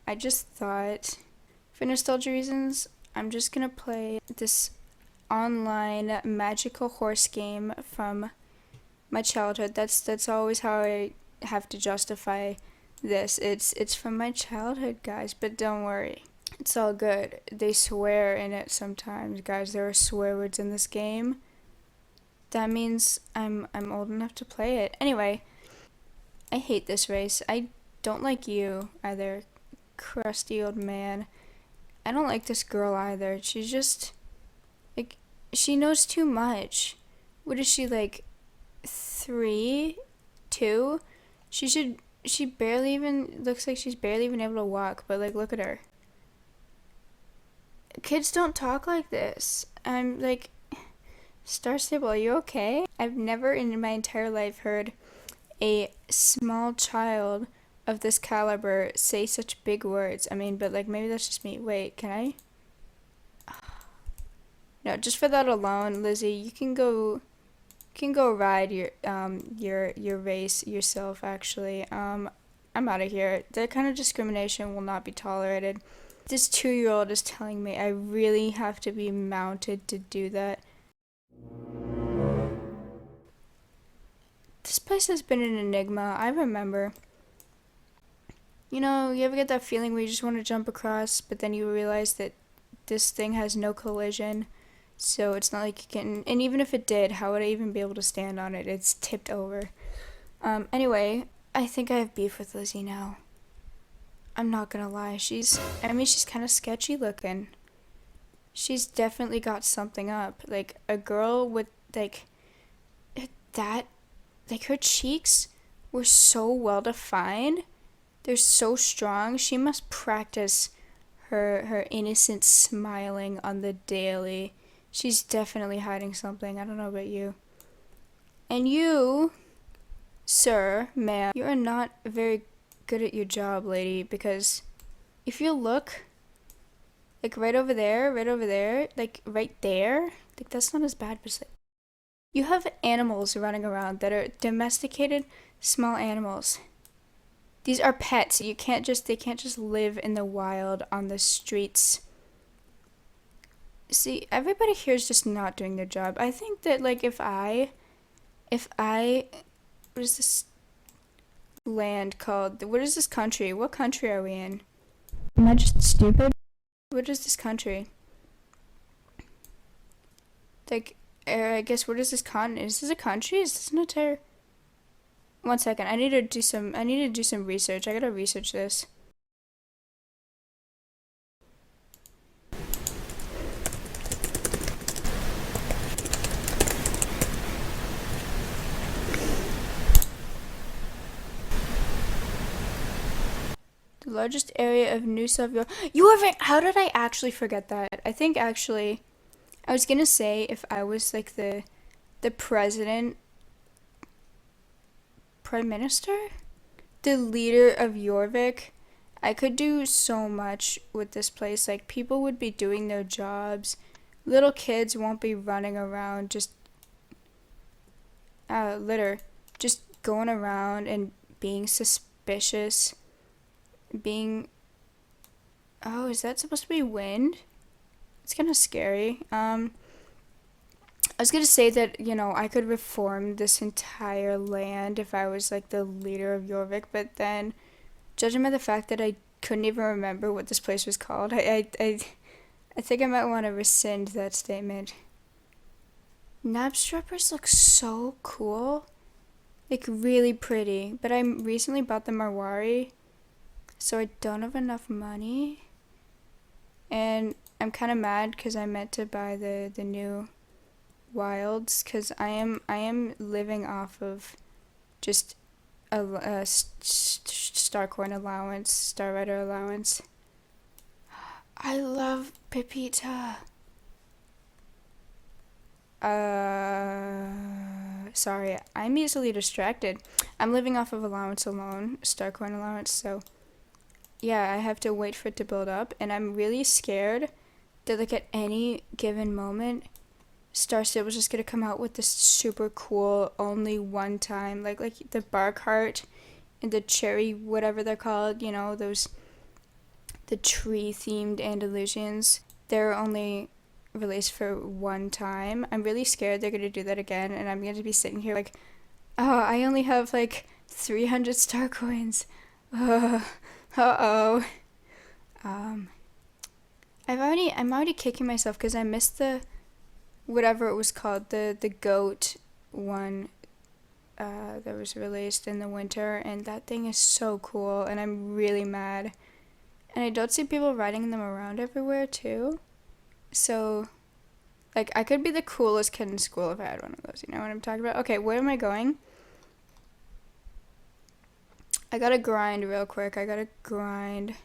I just thought, for nostalgia reasons, I'm just gonna play this online magical horse game from my childhood. That's always how I have to justify this. It's from my childhood, guys, but don't worry. It's all good. They swear in it sometimes, guys. There are swear words in this game. That means I'm old enough to play it. Anyway, I hate this race. I don't like you either, crusty old man. I don't like this girl either. She's just like, she knows too much. What is she, like 3, 2? She barely even looks like she's barely even able to walk, but like look at her. Kids don't talk like this. I'm like, Star Stable, are you okay? I've never in my entire life heard a small child of this caliber say such big words. I mean, but like maybe that's just me. Wait, can I? No, just for that alone, Lizzie, you can go ride your race yourself actually. I'm out of here. That kind of discrimination will not be tolerated. This 2-year-old is telling me I really have to be mounted to do that. This place has been an enigma. I remember. You know, you ever get that feeling where you just want to jump across, but then you realize that this thing has no collision, so it's not like you can, and even if it did, how would I even be able to stand on it? It's tipped over. Anyway, I think I have beef with Lizzie now. I'm not gonna lie, she's kind of sketchy looking. She's definitely got something up. Like, a girl with, like, that, like, her cheeks were so well defined. They're so strong. She must practice her innocent smiling on the daily. She's definitely hiding something. I don't know about you. And you, sir, ma'am, you are not very good at your job, lady, because if you look, like right over there, like right there, like that's not as bad, but like, you have animals running around that are domesticated small animals. These are pets. They can't just live in the wild on the streets. See, everybody here is just not doing their job. I think that, like, if I, what is this land called? What is this country? What country are we in? Am I just stupid? What is this country? Like, I guess, what is this continent? Is this a country? Is this an entire... One second, I need to do some research. I gotta research this. The largest area of New South Wales. How did I actually forget that? I think actually, I was gonna say if I was like the president, prime minister, the leader of Jorvik, I could do so much with this place. Like, people would be doing their jobs. Little kids won't be running around just just going around and being suspicious. Oh, is that supposed to be wind? It's kind of scary. I was gonna say that, you know, I could reform this entire land if I was like the leader of Jorvik, but then, judging by the fact that I couldn't even remember what this place was called, I think I might want to rescind that statement. Knapstrappers look so cool. Like, really pretty. But I recently bought the Marwari, so I don't have enough money. And I'm kind of mad because I meant to buy the new wilds, because I am living off of just a Starcoin allowance, Star Rider allowance. I love Pepita. Sorry, I'm easily distracted. I'm living off of allowance alone, Starcoin allowance, so yeah, I have to wait for it to build up, and I'm really scared that, like, at any given moment, Star Stable's just gonna come out with this super cool, only one time, like the bark heart and the cherry, whatever they're called, you know, those the tree-themed Andalusians. They're only released for one time. I'm really scared they're gonna do that again, and I'm gonna be sitting here like, oh, I only have like 300 star coins. Uh-oh. Um, I'm already kicking myself because I missed the, whatever it was called, the goat one that was released in the winter, and that thing is so cool, and I'm really mad. And I don't see people riding them around everywhere too. So, like, I could be the coolest kid in school if I had one of those. You know what I'm talking about? Okay, where am I going? I gotta grind real quick. I gotta grind.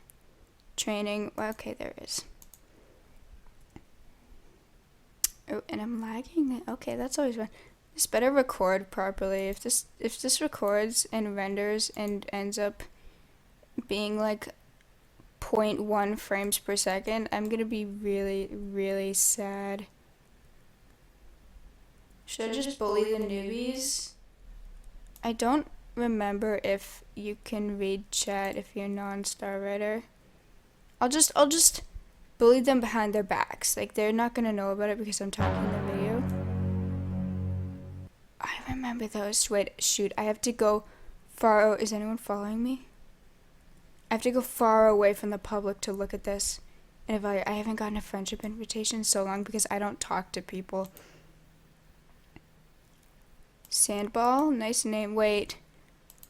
Training. Well, okay, there it is. Oh, and I'm lagging. Okay, that's always fun. This better record properly. If this records and renders and ends up being like 0.1 frames per second, I'm gonna be really, really sad. Should I just bully the newbies? I don't remember if you can read chat if you're a non-star writer. I'll just bully them behind their backs. Like, they're not gonna know about it because I'm talking in the video. I remember those. Wait, shoot, I have to go far. Is anyone following me? I have to go far away from the public to look at this. And if I haven't gotten a friendship invitation in so long because I don't talk to people. Sandball? Nice name. Wait.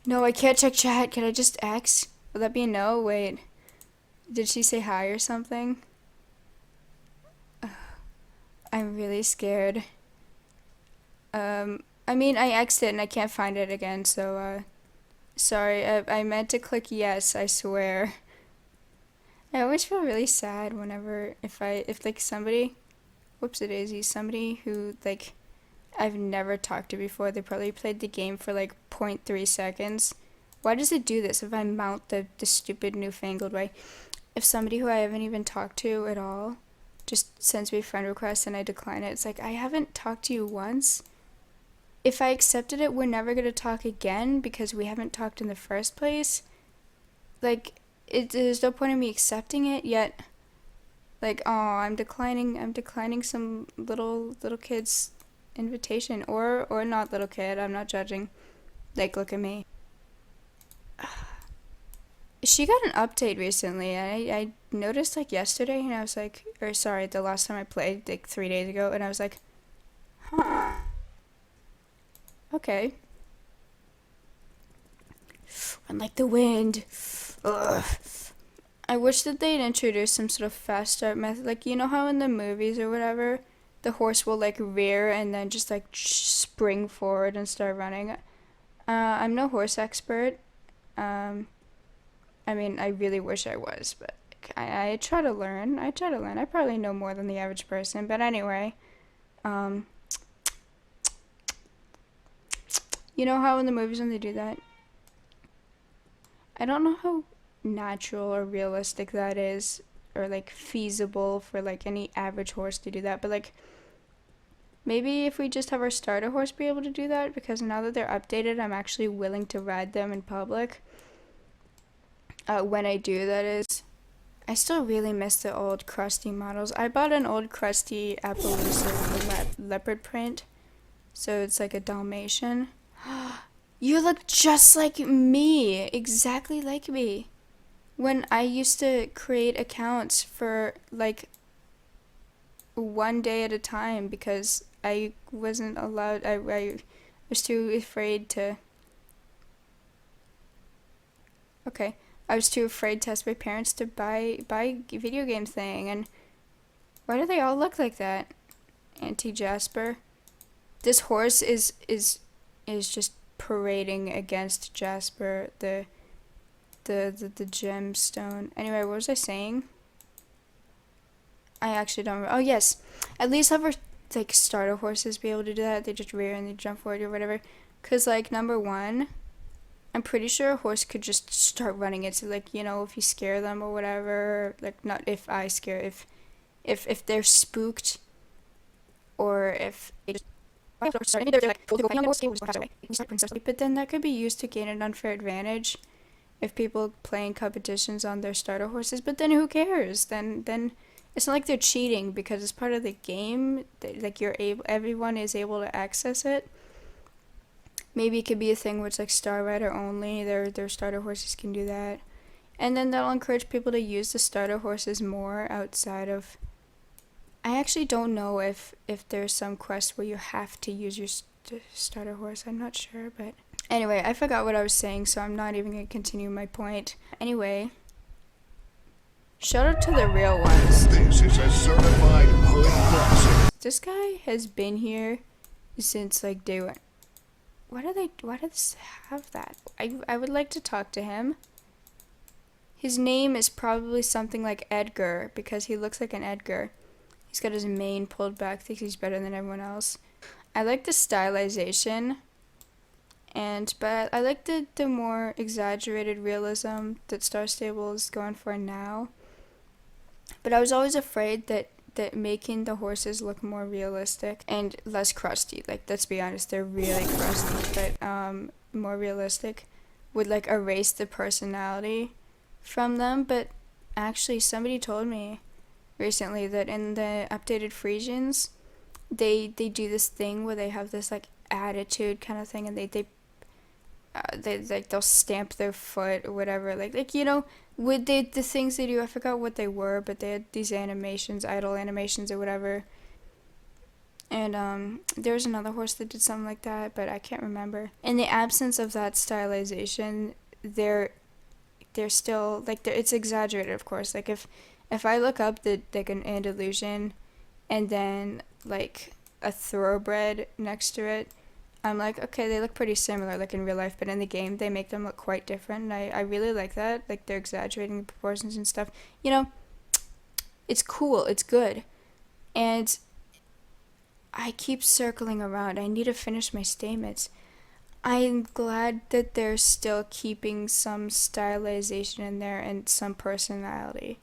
No, I can't check chat. Can I just X? Will that be a no? Wait. Did she say hi or something? I'm really scared. I mean, I X'd it and I can't find it again, so, sorry. I meant to click yes, I swear. I always feel really sad whenever, if like, somebody, whoops-a-daisy, somebody who, like, I've never talked to before, they probably played the game for, like, 0.3 seconds. Why does it do this if I mount the stupid newfangled way? If somebody who I haven't even talked to at all just sends me a friend request and I decline it, it's like, I haven't talked to you once. If I accepted it, we're never going to talk again because we haven't talked in the first place. Like, there's no point in me accepting it, yet, like, oh, I'm declining some little kid's invitation, or not little kid, I'm not judging. Like, look at me. She got an update recently, and I noticed, like, yesterday, and I was like, or sorry, the last time I played, like, 3 days ago, and I was like, huh. Okay. Run like the wind. Ugh. I wish that they'd introduce some sort of fast start method, like, you know how in the movies or whatever, the horse will, like, rear and then just, like, spring forward and start running. I'm no horse expert. I mean, I really wish I was, but I try to learn. I probably know more than the average person, but anyway. You know how in the movies when they do that? I don't know how natural or realistic that is, or, like, feasible for, like, any average horse to do that, but, like, maybe if we just have our starter horse be able to do that, because now that they're updated, I'm actually willing to ride them in public. When I do, that is. I still really miss the old crusty models. I bought an old crusty Appaloosa leopard print, so it's like a Dalmatian. You look just like me, exactly like me. When I used to create accounts for, like, 1 day at a time because I wasn't allowed, I was too afraid to, okay, I was too afraid to ask my parents to buy video game thing, and why do they all look like that? Auntie Jasper. This horse is just parading against Jasper, the gemstone. Anyway, what was I saying? I actually don't remember. Oh, yes. At least have our, like, starter horses be able to do that. They just rear and they jump forward or whatever. Because, like, number one, I'm pretty sure a horse could just start running it. So, like, you know, if you scare them or whatever. Like, not if I scare. If they're spooked. Or if they just... But then that could be used to gain an unfair advantage if people playing competitions on their starter horses, but then who cares? Then it's not like they're cheating because it's part of the game. Like everyone is able to access it. Maybe it could be a thing where it's like Star Rider only. Their starter horses can do that, and then that'll encourage people to use the starter horses more outside of. I actually don't know if there's some quest where you have to use your starter horse. I'm not sure, but anyway, I forgot what I was saying, so I'm not even gonna continue my point. Anyway, shout out to the real ones. This is a certified hood classic. This guy has been here since like day one. Why do they have that? I would like to talk to him. His name is probably something like Edgar because he looks like an Edgar. He's got his mane pulled back, thinks he's better than everyone else. I like the stylization, but I like the more exaggerated realism that Star Stable is going for now. But I was always afraid that making the horses look more realistic and less crusty, like let's be honest, they're really crusty, but more realistic would like erase the personality from them. But actually somebody told me recently that in the updated Frisians they do this thing where they have this like attitude kind of thing, and they like they'll stamp their foot or whatever, like you know, with the things they do. I forgot what they were, but they had these animations, idle animations or whatever. And there was another horse that did something like that, but I can't remember. In the absence of that stylization, they're still like it's exaggerated, of course. Like if I look up like an Andalusian and then like a thoroughbred next to it, I'm like, okay, they look pretty similar, like in real life, but in the game, they make them look quite different, and I really like that. Like, they're exaggerating the proportions and stuff. You know, it's cool, it's good. And I keep circling around. I need to finish my statements. I'm glad that they're still keeping some stylization in there and some personality.